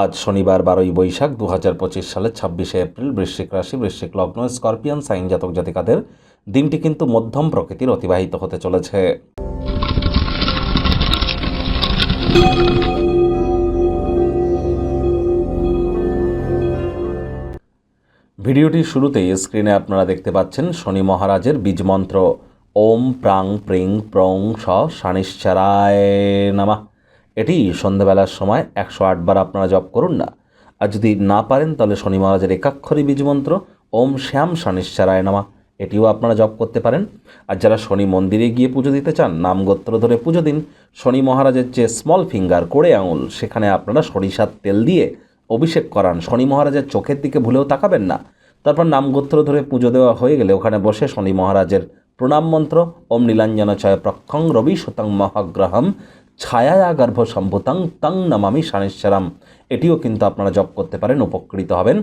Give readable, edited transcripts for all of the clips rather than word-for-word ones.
আজ শনিবার 12ই বৈশাখ 2025 সালের 26শে এপ্রিল। বৃশ্চিক রাশি, বৃশ্চিক লগ্ন, স্করপিয়ান সাইন জাতক জাতিকাদের দিনটি কিন্তু মধ্যম প্রকৃতির অতিবাহিত হতে চলেছে। ভিডিওটির শুরুতেই স্ক্রিনে আপনারা দেখতে পাচ্ছেন শনি মহারাজের বীজ মন্ত্র ওম প্রাং প্রিং প্রং স শানিশ্চারায় নামা। এটি সন্ধ্যাবেলার সময় 108 বার আপনারা জপ করুন না। আর যদি না পারেন তাহলে শনি মহারাজের একাক্ষরী বীজ মন্ত্র ওম শ্যাম শানিশ্চারায় নামা, এটিও আপনারা জপ করতে পারেন। আর যারা শনি মন্দিরে গিয়ে পুজো দিতে চান, নামগোত্র ধরে পুজো দিন। শনি মহারাজের যে স্মল ফিঙ্গার, কোড়ে আঙুল, সেখানে আপনারা সরিষার তেল দিয়ে অভিষেক করান। শনি মহারাজের চোখের দিকে ভুলেও তাকাবেন না। তারপর নামগোত্র ধরে পুজো দেওয়া হয়ে গেলে ওখানে বসে শনি মহারাজের প্রণাম মন্ত্র ওম নীলাঞ্জন চয় প্রক্ষং রবি শতং মহাগ্রহম ছায়া গর্ভ সম্ভুতং তং নমামি শানিশ্চরম, এটিও কিন্তু আপনারা জপ করতে পারেন, উপকৃত হবেন।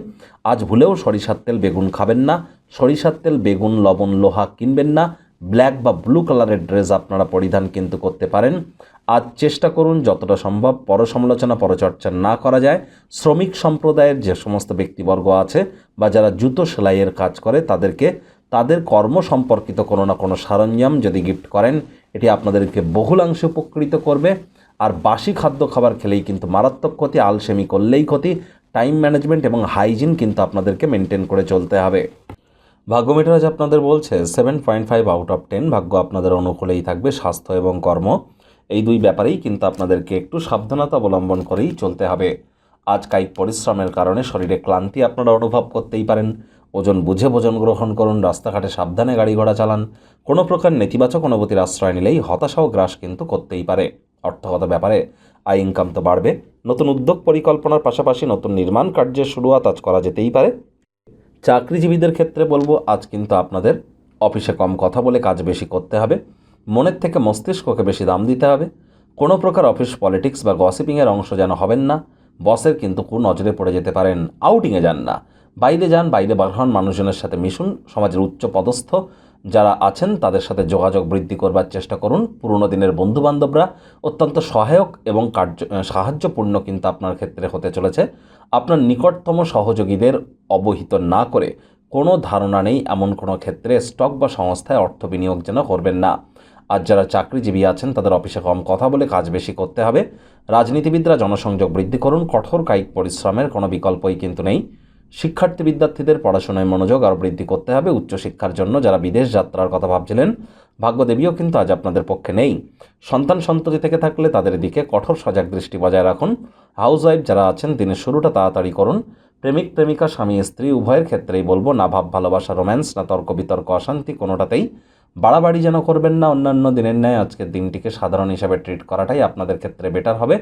আজ ভুলেও সরিষার তেল বেগুন খাবেন না। সরিষার তেল বেগুন লবণ লোহা কিনবেন না। ব্ল্যাক বা ব্লু কালারের ড্রেস আপনারা পরিধান কিন্তু করতে পারেন। আজ চেষ্টা করুন যতটা সম্ভব পরসমালোচনা পরচর্চা না করা যায়। শ্রমিক সম্প্রদায়ের যে সমস্ত ব্যক্তিবর্গ আছে বা যারা জুতো সেলাইয়ের কাজ করে তাদেরকে তাদের কর্ম সম্পর্কিত কোনো না কোনো সরঞ্জাম যদি গিফট করেন, এটি আপনাদেরকে বহুলাংশে উপকৃত করবে। আর বাসি খাদ্য খাবার খেলেই কিন্তু মারাত্মক ক্ষতি, আলসেমি করলেই ক্ষতি। টাইম ম্যানেজমেন্ট এবং হাইজিন কিন্তু আপনাদেরকে মেনটেন করে চলতে হবে। ভাগ্য মিটার আজ আপনাদের বলছে 7.5 আউট অফ 10। ভাগ্য আপনাদের অনুকূলেই থাকবে। স্বাস্থ্য এবং কর্ম, এই দুই ব্যাপারেই কিন্তু আপনাদেরকে একটু সাবধানতা অবলম্বন করেই চলতে হবে। আজ কায়িক পরিশ্রমের কারণে শরীরে ক্লান্তি আপনারা অনুভব করতেই পারেন। ওজন বুঝে ভোজন গ্রহণ করুন। রাস্তাঘাটে সাবধানে গাড়ি ঘোড়া চালান। কোনো প্রকার নেতিবাচক অনুভূতির আশ্রয় নিলেই হতাশা ও গ্রাস কিন্তু করতেই পারে। অর্থগত ব্যাপারে আয় ইনকাম তো বাড়বে। নতুন উদ্যোগ পরিকল্পনার পাশাপাশি নতুন নির্মাণ কার্যের শুরুয়াত আজ করা যেতেই পারে। চাকরিজীবীদের ক্ষেত্রে বলবো, আজ কিন্তু আপনাদের অফিসে কম কথা বলে কাজ বেশি করতে হবে। মনের থেকে মস্তিষ্ককে বেশি দাম দিতে হবে। কোনো প্রকার অফিস পলিটিক্স বা গসিপিংয়ের অংশ যেন হবেন না। বসের কিন্তু নজরে পড়ে যেতে পারেন। আউটিংয়ে যান না, বাইরে যান। বাইরে বার হন, মানুষজনের সাথে মিশুন। সমাজের উচ্চ পদস্থ যারা আছেন তাদের সাথে যোগাযোগ বৃদ্ধি করবার চেষ্টা করুন। পুরনো দিনের বন্ধুবান্ধবরা অত্যন্ত সহায়ক এবং সাহায্যপূর্ণ কিন্তু আপনার ক্ষেত্রে হতে চলেছে। আপনার নিকটতম সহযোগীদের অবহিত না করে কোনো ধারণা নেই এমন কোনো ক্ষেত্রে স্টক বা সংস্থায় অর্থ বিনিয়োগ যেন করবেন না। আর যারা চাকরিজীবী আছেন তাদের অফিসে কম কথা বলে কাজ বেশি করতে হবে। রাজনীতিবিদরা জনসংযোগ বৃদ্ধি করুন। কঠোর কায়িক পরিশ্রমের কোনো বিকল্পই কিন্তু নেই। শিক্ষার্থী বিদ্যার্থীদের পড়াশোনায় মনোযোগ আরও বৃদ্ধি করতে হবে। উচ্চশিক্ষার জন্য যারা বিদেশ যাত্রার কথা ভাবছিলেন, ভাগ্যদেবীও কিন্তু আজ আপনাদের পক্ষে নেই। সন্তান সন্ততি থেকে থাকলে তাদের দিকে কঠোর সজাগ দৃষ্টি বজায় রাখুন। হাউসওয়াইফ যারা আছেন দিনের শুরুটা তাড়াতাড়ি করুন। প্রেমিক প্রেমিকা স্বামী স্ত্রী উভয়ের ক্ষেত্রেই বলবো, না ভাব ভালোবাসা রোম্যান্স, না তর্ক বিতর্ক অশান্তি, কোনোটাতেই বাড়াবাড়ি যেন করবেন না। অন্যান্য দিনের ন্যায় আজকের দিনটিকে সাধারণ হিসাবে ট্রিট করাটাই আপনাদের ক্ষেত্রে বেটার হবে।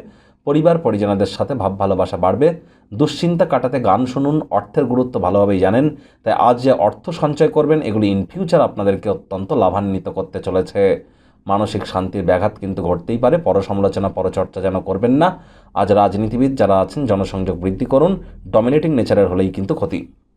পরিবার পরিজনদের সাথে ভাব ভালোবাসা বাড়বে। দুশ্চিন্তা কাটাতে গান শুনুন। অর্থের গুরুত্ব ভালোভাবেই জানেন, তাই আজ যে অর্থ সঞ্চয় করবেন এগুলি ইন ফিউচার আপনাদেরকে অত্যন্ত লাভান্বিত করতে চলেছে। মানসিক শান্তির ব্যাঘাত কিন্তু ঘটতেই পারে। পরসমালোচনা পরচর্চা যেন করবেন না। আজ রাজনীতিবিদ যারা আছেন জনসংযোগ বৃদ্ধি করুন। ডমিনেটিং নেচারের হলেই কিন্তু ক্ষতি।